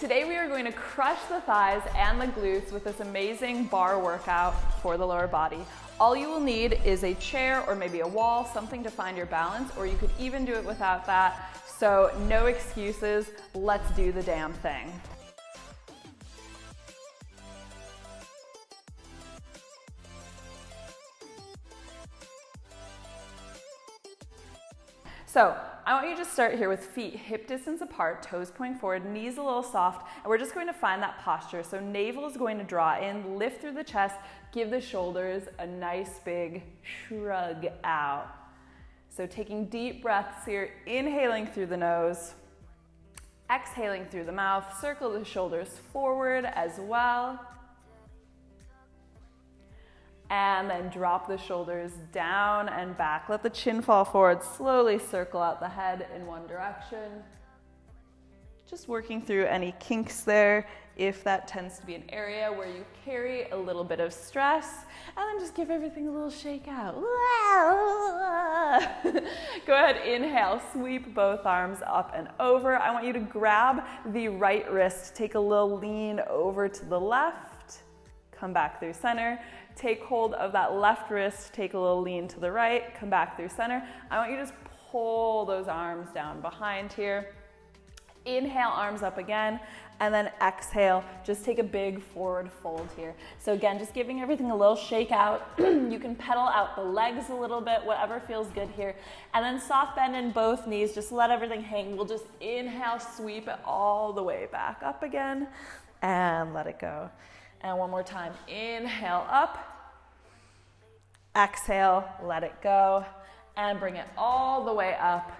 Today we are going to crush the thighs and the glutes with this amazing bar workout for the lower body. All you will need is a chair or maybe a wall, something to find your balance, or you could even do it without that. So no excuses, let's do the damn thing. So I want you to start here with feet hip distance apart, toes pointing forward, knees a little soft, and we're just going to find that posture. So navel is going to draw in, lift through the chest, give the shoulders a nice big shrug out. So taking deep breaths here, inhaling through the nose, exhaling through the mouth, circle the shoulders forward as well. And then drop the shoulders down and back. Let the chin fall forward. Slowly circle out the head in one direction. Just working through any kinks there, if that tends to be an area where you carry a little bit of stress. And then just give everything a little shake out. Go ahead, inhale, sweep both arms up and over. I want you to grab the right wrist, take a little lean over to the left, come back through center. Take hold of that left wrist, take a little lean to the right, come back through center. I want you to just pull those arms down behind here. Inhale, arms up again, and then exhale, just take a big forward fold here. So again, just giving everything a little shake out. You can pedal out the legs a little bit, whatever feels good here. And then soft bend in both knees, just let everything hang. We'll just inhale, sweep it all the way back up again, and let it go. And one more time, inhale up, exhale, let it go, and bring it all the way up,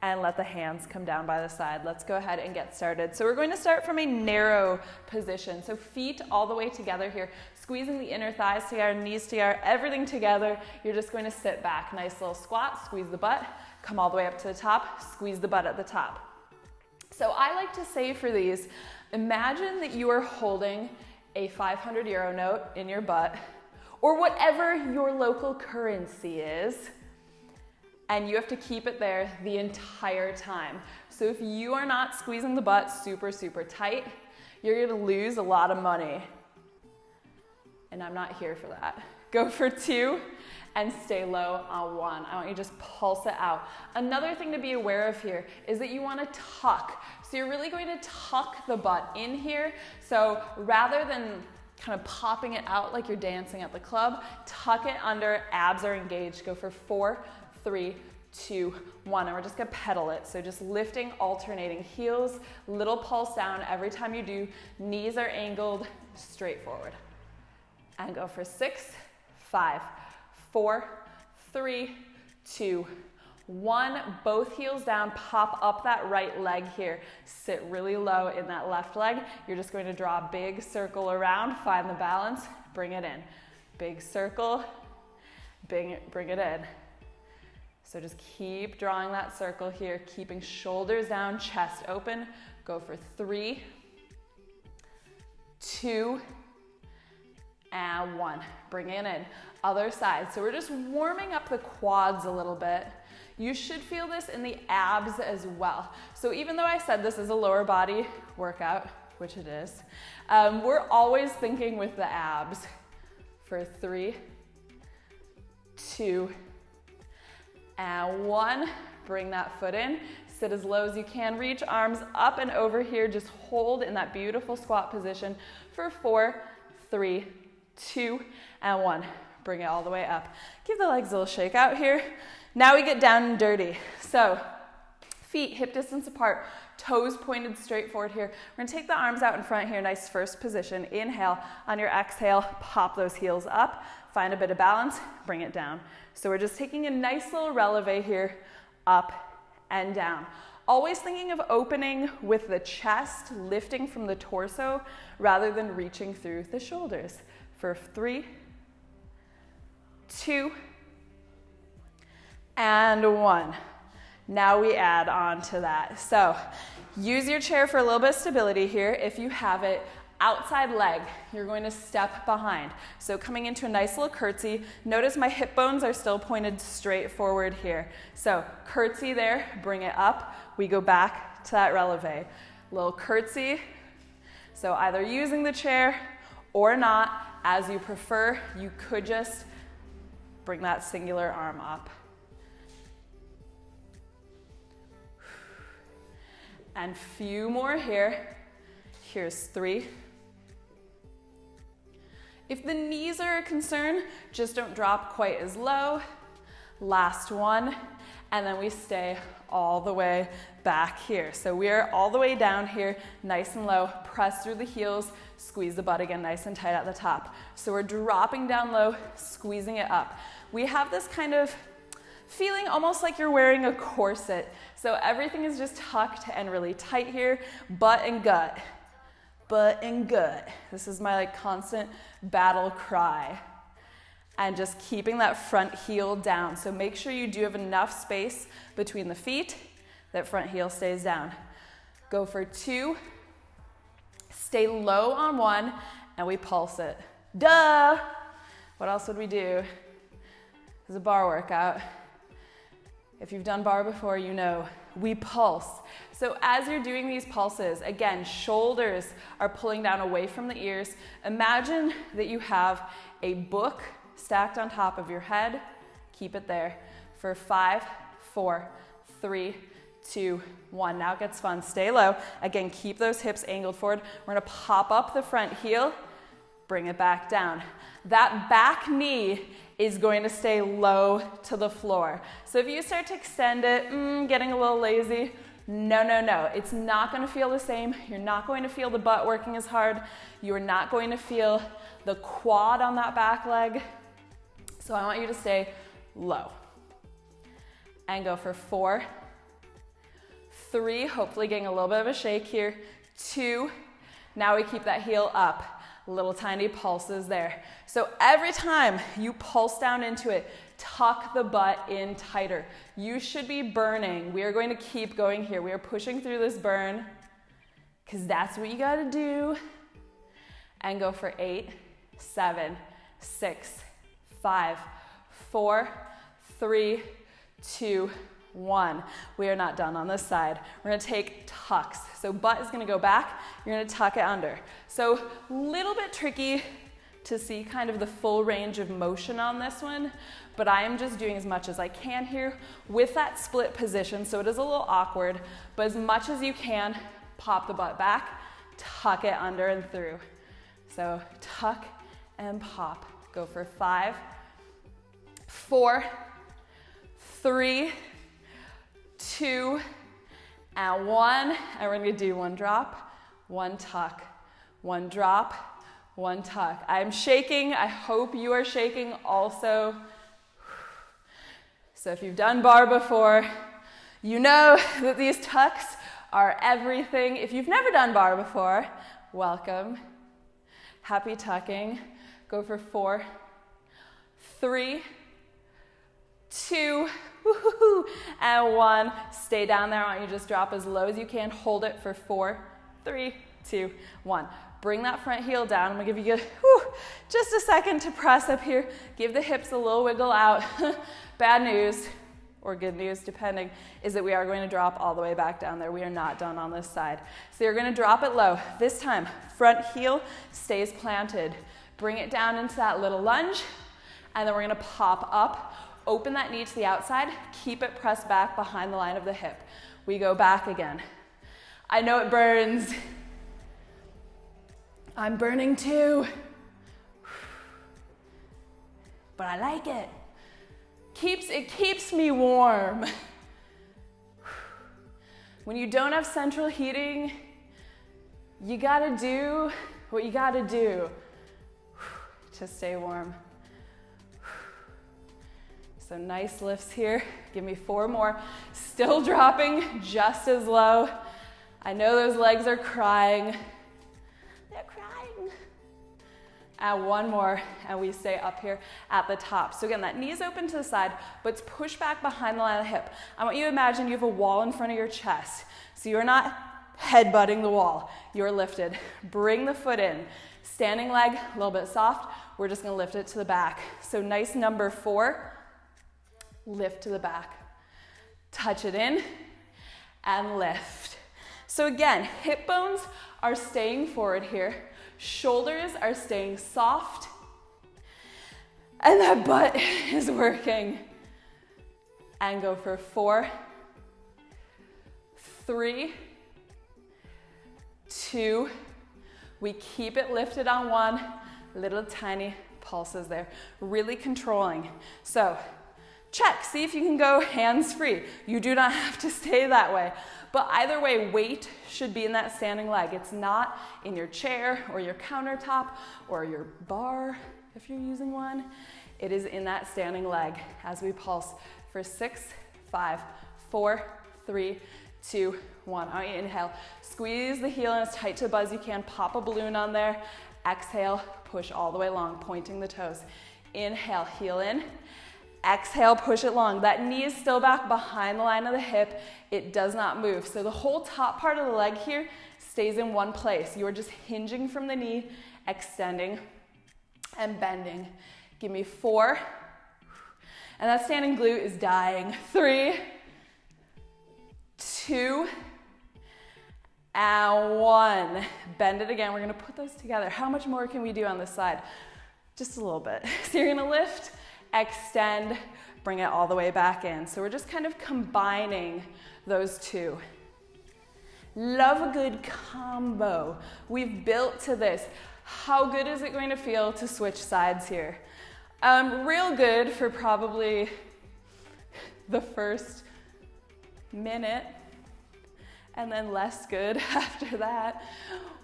and let the hands come down by the side. Let's go ahead and get started. So we're going to start from a narrow position. So feet all the way together here, squeezing the inner thighs together, knees together, everything together. You're just going to sit back, nice little squat, squeeze the butt, come all the way up to the top, squeeze the butt at the top. So I like to say for these, imagine that you are holding a 500 euro note in your butt, or whatever your local currency is, and you have to keep it there the entire time. So if you are not squeezing the butt super, super tight, you're gonna lose a lot of money. And I'm not here for that. Go for 2 and stay low on 1. I want you to just pulse it out. Another thing to be aware of here is that you wanna tuck. So you're really going to tuck the butt in here. So rather than kind of popping it out like you're dancing at the club, tuck it under, abs are engaged. Go for 4, 3, 2, 1. And we're just gonna pedal it. So just lifting, alternating heels, little pulse down every time you do. Knees are angled straight forward. And go for 6, 5, 4, 3, 2, 1, both heels down, pop up that right leg here. Sit really low in that left leg. You're just going to draw a big circle around, find the balance, bring it in. Big circle, bring it in. So just keep drawing that circle here, keeping shoulders down, chest open. Go for 3, 2, and 1. Bring it in. Other side. So we're just warming up the quads a little bit. You should feel this in the abs as well. So even though I said this is a lower body workout, which it is, we're always thinking with the abs. For 3, 2, and 1. Bring that foot in. Sit as low as you can. Reach arms up and over here. Just hold in that beautiful squat position for 4, 3, 2, and 1. Bring it all the way up. Give the legs a little shake out here. Now we get down and dirty. So feet hip distance apart, toes pointed straight forward here. We're gonna take the arms out in front here, nice first position. Inhale, on your exhale, pop those heels up, find a bit of balance, bring it down. So we're just taking a nice little releve here, up and down. Always thinking of opening with the chest, lifting from the torso, rather than reaching through the shoulders. For 3, 2, and 1. Now we add on to that. So use your chair for a little bit of stability here. If you have it, outside leg, you're going to step behind. So coming into a nice little curtsy. Notice my hip bones are still pointed straight forward here. So curtsy there, bring it up. We go back to that releve. Little curtsy, So either using the chair or not, as you prefer. You could just bring that singular arm up. And few more here. Here's 3. If the knees are a concern, just don't drop quite as low. Last one, and then we stay all the way back here. So we're all the way down here, nice and low. Press through the heels, squeeze the butt again nice and tight at the top. So we're dropping down low, squeezing it up. We have this kind of feeling almost like you're wearing a corset. So everything is just tucked and really tight here, butt and gut. Butt and gut. This is my like constant battle cry. And just keeping that front heel down. So make sure you do have enough space between the feet, that front heel stays down. Go for 2, stay low on 1, and we pulse it. Duh! What else would we do? This is a bar workout. If you've done bar before, you know, we pulse. So as you're doing these pulses, again, shoulders are pulling down away from the ears. Imagine that you have a book stacked on top of your head. Keep it there for 5, 4, 3, 2, 1. Now it gets fun. Stay low. Again, keep those hips angled forward. We're going to pop up the front heel, bring it back down. That back knee is going to stay low to the floor. So if you start to extend it, getting a little lazy, no. It's not going to feel the same. You're not going to feel the butt working as hard. You're not going to feel the quad on that back leg. So I want you to stay low. And go for 4, 3, hopefully getting a little bit of a shake here. 2, now we keep that heel up. Little tiny pulses there. So every time you pulse down into it, tuck the butt in tighter. You should be burning. We are going to keep going here. We are pushing through this burn because that's what you got to do. And go for 8, 7, 6, 5, 4, 3, 2, 1. We are not done on this side. We're going to take tucks. So butt is going to go back. You're going to tuck it under. So a little bit tricky to see kind of the full range of motion on this one, but I am just doing as much as I can here with that split position. So it is a little awkward, but as much as you can, pop the butt back, tuck it under and through. So tuck and pop. Go for 5, 4, 3, 2, and 1. And we're going to do 1 drop, 1 tuck, 1 drop, 1 tuck. I'm shaking. I hope you are shaking also. So if you've done bar before, you know that these tucks are everything. If you've never done bar before, welcome. Happy tucking. Go for 4, 3, 2, and 1. Stay down there. I want you to just drop as low as you can. Hold it for 4, 3, 2, 1. Bring that front heel down. I'm going to give you just a second to press up here. Give the hips a little wiggle out. Bad news, or good news, depending, is that we are going to drop all the way back down there. We are not done on this side. So you're going to drop it low. This time, front heel stays planted. Bring it down into that little lunge, and then we're going to pop up. Open that knee to the outside. Keep it pressed back behind the line of the hip. We go back again. I know it burns. I'm burning too. But I like it. It keeps me warm. When you don't have central heating, you gotta do what you gotta do to stay warm. So nice lifts here. Give me 4 more. Still dropping just as low. I know those legs are crying. They're crying. And 1 more, and we stay up here at the top. So again, that knee is open to the side, but it's pushed back behind the line of the hip. I want you to imagine you have a wall in front of your chest. So you're not headbutting the wall. You're lifted. Bring the foot in. Standing leg, a little bit soft. We're just gonna lift it to the back. So nice number 4. Lift to the back. Touch it in and lift. So again, hip bones are staying forward here. Shoulders are staying soft. And that butt is working. And go for 4, 3, 2. We keep it lifted on 1. Little tiny pulses there. Really controlling. So check, see if you can go hands free. You do not have to stay that way. But either way, weight should be in that standing leg. It's not in your chair or your countertop or your bar if you're using one. It is in that standing leg as we pulse for 6, 5, 4, 3, 2, 1. On your inhale, squeeze the heel in as tight to the butt as you can. Pop a balloon on there. Exhale, push all the way long, pointing the toes. Inhale, heel in. Exhale, push it long. That knee is still back behind the line of the hip. It does not move. So the whole top part of the leg here stays in one place. You are just hinging from the knee, extending and bending. Give me 4. And that standing glute is dying. 3, 2, and 1. Bend it again. We're gonna put those together. How much more can we do on this side? Just a little bit. So you're gonna lift, extend, bring it all the way back in. So we're just kind of combining those two. Love a good combo. We've built to this. How good is it going to feel to switch sides here? Real good for probably the first minute, and then less good after that.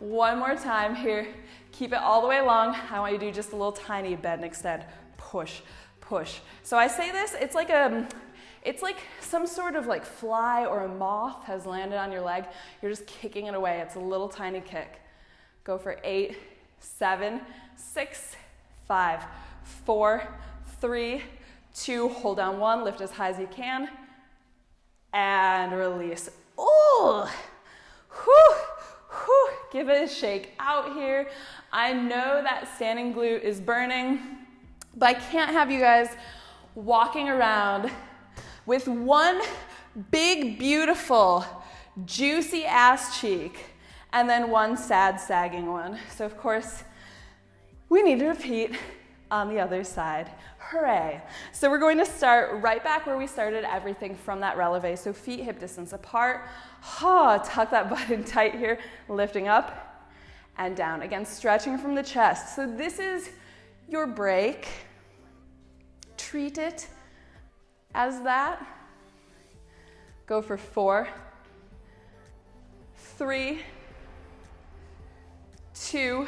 One more time here. Keep it all the way long. I want you to do just a little tiny bend and extend. Push, push. So I say this, it's like some sort of like fly or a moth has landed on your leg. You're just kicking it away. It's a little tiny kick. Go for 8, 7, 6, 5, 4, 3, 2, hold down 1, lift as high as you can, and release. Oh, whew, whew. Give it a shake out here. I know that standing glute is burning, but I can't have you guys walking around with one big, beautiful, juicy ass cheek and then one sad, sagging one. So of course, we need to repeat on the other side. Hooray. So we're going to start right back where we started everything from that releve. So feet hip distance apart. Tuck that butt in tight here, lifting up and down. Again, stretching from the chest. So this is your break. Treat it as that. Go for 4, 3, 2,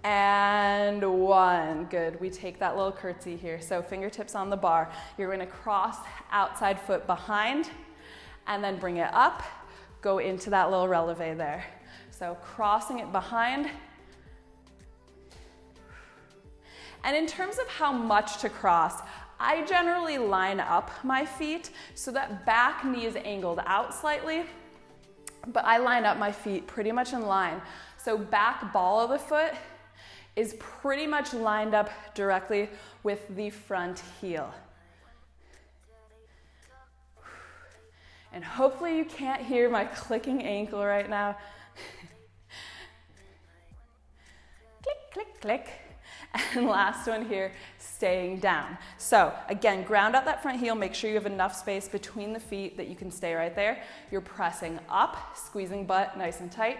and 1. Good. We take that little curtsy here. So fingertips on the bar. You're going to cross outside foot behind and then bring it up. Go into that little releve there. So crossing it behind. And in terms of how much to cross, I generally line up my feet so that back knee is angled out slightly, but I line up my feet pretty much in line. So back ball of the foot is pretty much lined up directly with the front heel. And hopefully you can't hear my clicking ankle right now. Click, click, click. And last one here, staying down. So again, ground out that front heel. Make sure you have enough space between the feet that you can stay right there. You're pressing up, squeezing butt nice and tight.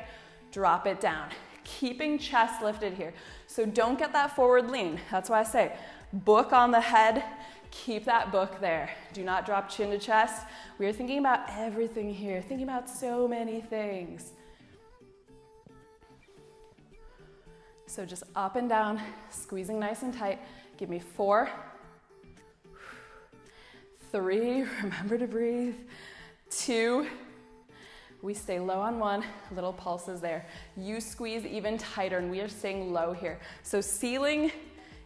Drop it down. Keeping chest lifted here. So don't get that forward lean. That's why I say book on the head. Keep that book there. Do not drop chin to chest. We are thinking about everything here. Thinking about so many things. So just up and down, squeezing nice and tight. Give me 4, 3, remember to breathe, 2, we stay low on 1, little pulses there. You squeeze even tighter, and we are staying low here. So ceiling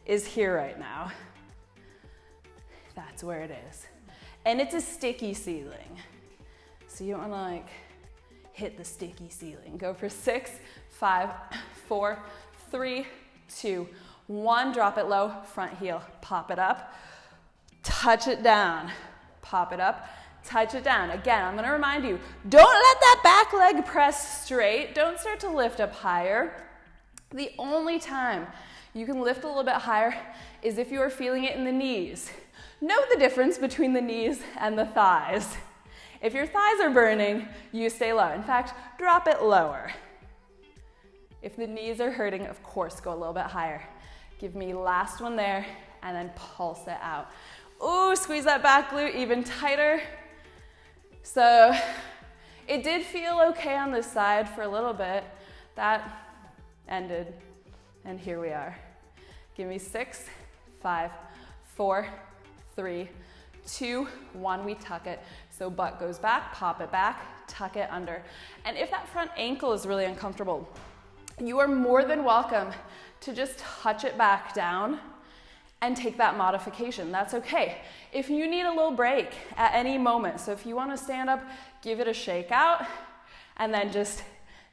is here right now. That's where it is. And it's a sticky ceiling. So you don't wanna hit the sticky ceiling. Go for 6, 5, 4, 3, 2, 1, drop it low, front heel, pop it up, touch it down, pop it up, touch it down. Again, I'm gonna remind you, don't let that back leg press straight. Don't start to lift up higher. The only time you can lift a little bit higher is if you are feeling it in the knees. Know the difference between the knees and the thighs. If your thighs are burning, you stay low. In fact, drop it lower. If the knees are hurting, of course, go a little bit higher. Give me last one there, and then pulse it out. Ooh, squeeze that back glute even tighter. So it did feel okay on this side for a little bit. That ended, and here we are. Give me 6, 5, 4, 3, 2, 1, we tuck it. So butt goes back, pop it back, tuck it under. And if that front ankle is really uncomfortable, you are more than welcome to just touch it back down and take that modification. That's okay. If you need a little break at any moment, so if you want to stand up, give it a shake out, and then just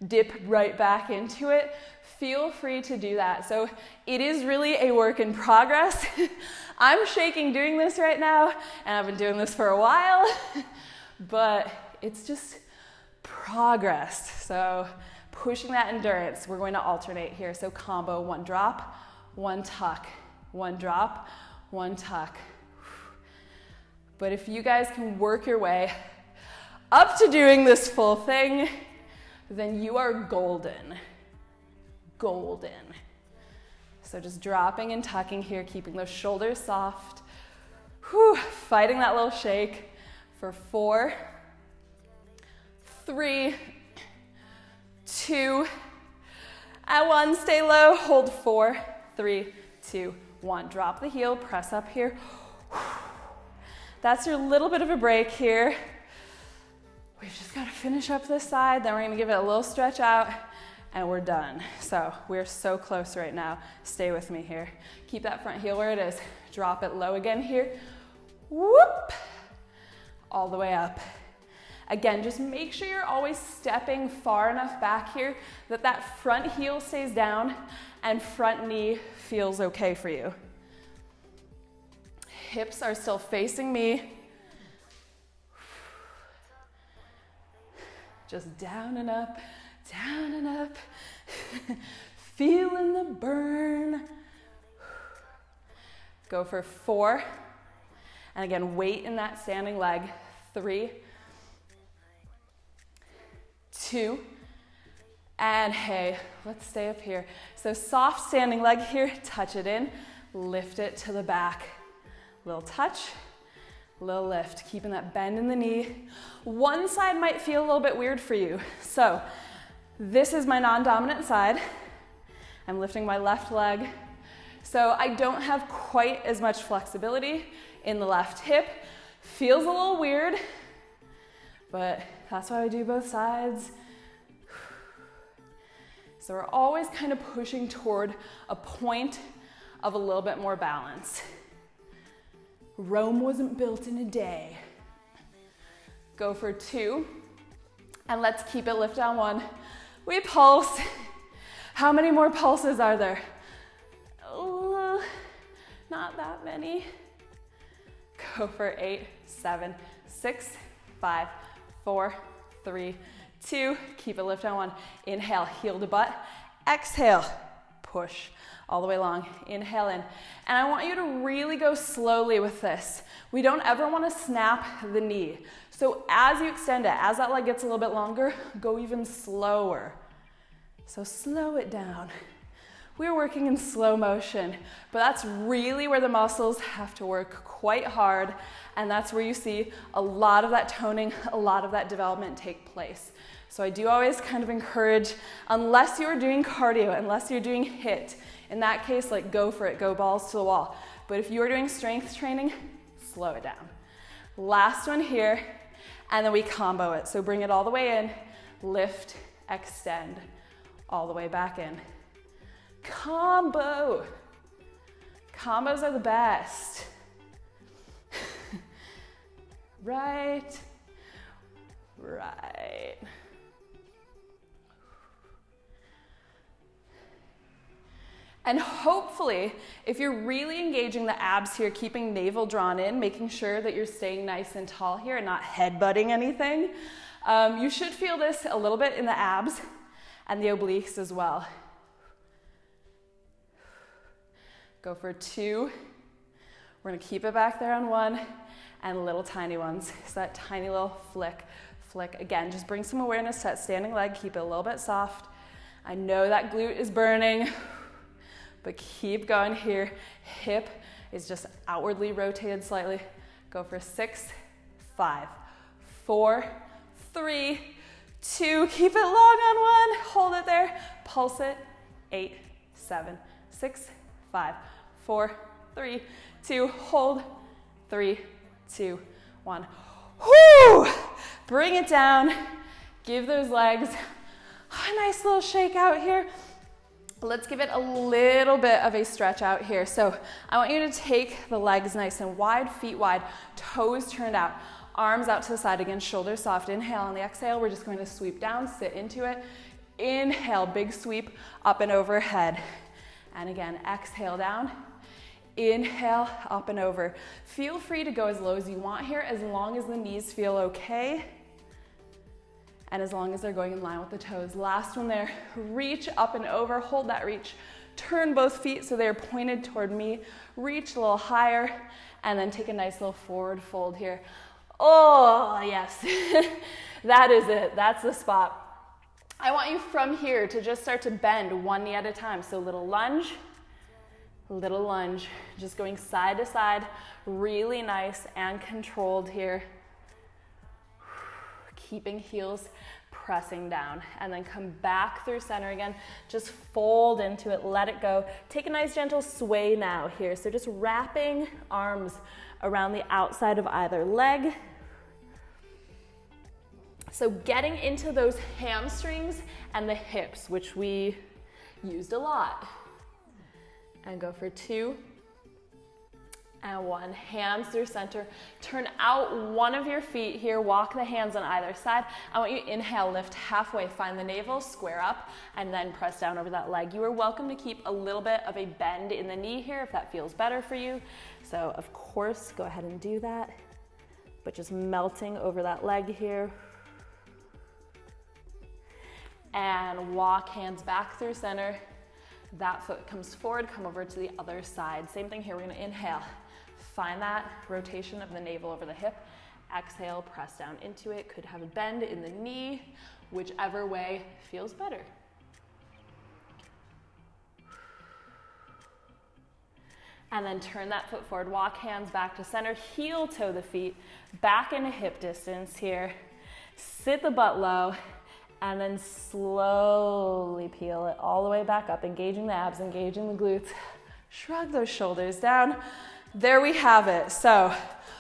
dip right back into it, feel free to do that. So it is really a work in progress. I'm shaking doing this right now, and I've been doing this for a while, but it's just progress. So pushing that endurance, we're going to alternate here. So combo, 1 drop, 1 tuck, 1 drop, 1 tuck. But if you guys can work your way up to doing this full thing, then you are golden. Golden. So just dropping and tucking here, keeping those shoulders soft. Whew, fighting that little shake for 4, 3, 2, and 1. Stay low, hold 4, 3, 2, 1. Drop the heel, press up here. That's your little bit of a break here. We've just got to finish up this side, then we're going to give it a little stretch out, and we're done. So we're so close right now. Stay with me here. Keep that front heel where it is. Drop it low again here. Whoop! All the way up. Again, just make sure you're always stepping far enough back here that that front heel stays down and front knee feels okay for you. Hips are still facing me. Just down and up, down and up. Feeling the burn. Go for 4. And again, weight in that standing leg. 3, 2, and hey, let's stay up here. So soft standing leg here, touch it in, lift it to the back. Little touch, little lift, keeping that bend in the knee. One side might feel a little bit weird for you. So this is my non-dominant side. I'm lifting my left leg. So I don't have quite as much flexibility in the left hip. Feels a little weird, but that's why I do both sides. So we're always kind of pushing toward a point of a little bit more balance. Rome wasn't built in a day. Go for 2, and let's keep it lift on 1. We pulse. How many more pulses are there? Oh, not that many. Go for 8, 7, 6, 5, 4, 3, 2. Keep it lift on 1. Inhale, heel to butt. Exhale, push all the way long. Inhale in. And I want you to really go slowly with this. We don't ever want to snap the knee. So as you extend it, as that leg gets a little bit longer, go even slower. So slow it down. We're working in slow motion, but that's really where the muscles have to work quite hard, and that's where you see a lot of that toning, a lot of that development take place. So I do always kind of encourage, unless you're doing cardio, unless you're doing HIIT, in that case, like go for it, go balls to the wall. But if you're doing strength training, slow it down. Last one here, and then we combo it. So bring it all the way in, lift, extend, all the way back in. Combo. Combos are the best. Right, right. And hopefully, if you're really engaging the abs here, keeping navel drawn in, making sure that you're staying nice and tall here and not headbutting anything, you should feel this a little bit in the abs and the obliques as well. Go for 2. We're gonna keep it back there on 1, and little tiny ones. So that tiny little flick. Again, just bring some awareness to that standing leg, keep it a little bit soft. I know that glute is burning, but keep going here. Hip is just outwardly rotated slightly. Go for 6, 5, 4, 3, 2. Keep it long on 1. Hold it there. Pulse it. 8, 7, 6, 5, 4, 3, 2. Hold. 3, 2, 1. Whoo! Bring it down. Give those legs a nice little shake out here. Let's give it a little bit of a stretch out here. So I want you to take the legs nice and wide, feet wide, toes turned out, arms out to the side again, shoulders soft. Inhale. On the exhale, we're just going to sweep down, sit into it. Inhale, big sweep up and overhead. And again, exhale down. Inhale, up and over. Feel free to go as low as you want here, as long as the knees feel okay. And as long as they're going in line with the toes. Last one there, reach up and over, hold that reach. Turn both feet so they're pointed toward me. Reach a little higher, and then take a nice little forward fold here. Oh, yes, that is it, that's the spot. I want you from here to just start to bend one knee at a time. So little lunge, just going side to side, really nice and controlled here. Keeping heels pressing down, and then come back through center again. Just fold into it, let it go. Take a nice gentle sway now here. So just wrapping arms around the outside of either leg. So getting into those hamstrings and the hips, which we used a lot. And go for 2 and 1. Hands through center. Turn out one of your feet here. Walk the hands on either side. I want you to inhale, lift halfway, find the navel, square up, and then press down over that leg. You are welcome to keep a little bit of a bend in the knee here if that feels better for you. So of course, go ahead and do that, but just melting over that leg here. And walk hands back through center. That foot comes forward, come over to the other side. Same thing here, we're gonna inhale. Find that rotation of the navel over the hip. Exhale, press down into it. Could have a bend in the knee, whichever way feels better. And then turn that foot forward, walk hands back to center, heel toe the feet, back into hip distance here. Sit the butt low, and then slowly peel it all the way back up, engaging the abs, engaging the glutes. Shrug those shoulders down. There we have it. So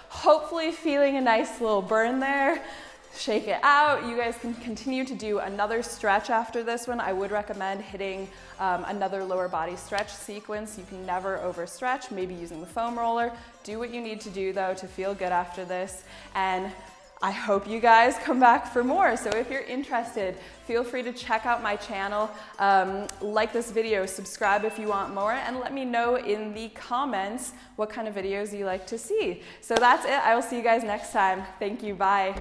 hopefully feeling a nice little burn there. Shake it out. You guys can continue to do another stretch after this one. I would recommend hitting another lower body stretch sequence. You can never overstretch, maybe using the foam roller. Do what you need to do though to feel good after this. And I hope you guys come back for more. So if you're interested, feel free to check out my channel, like this video, subscribe if you want more, and let me know in the comments what kind of videos you like to see. So that's it. I will see you guys next time. Thank you. Bye.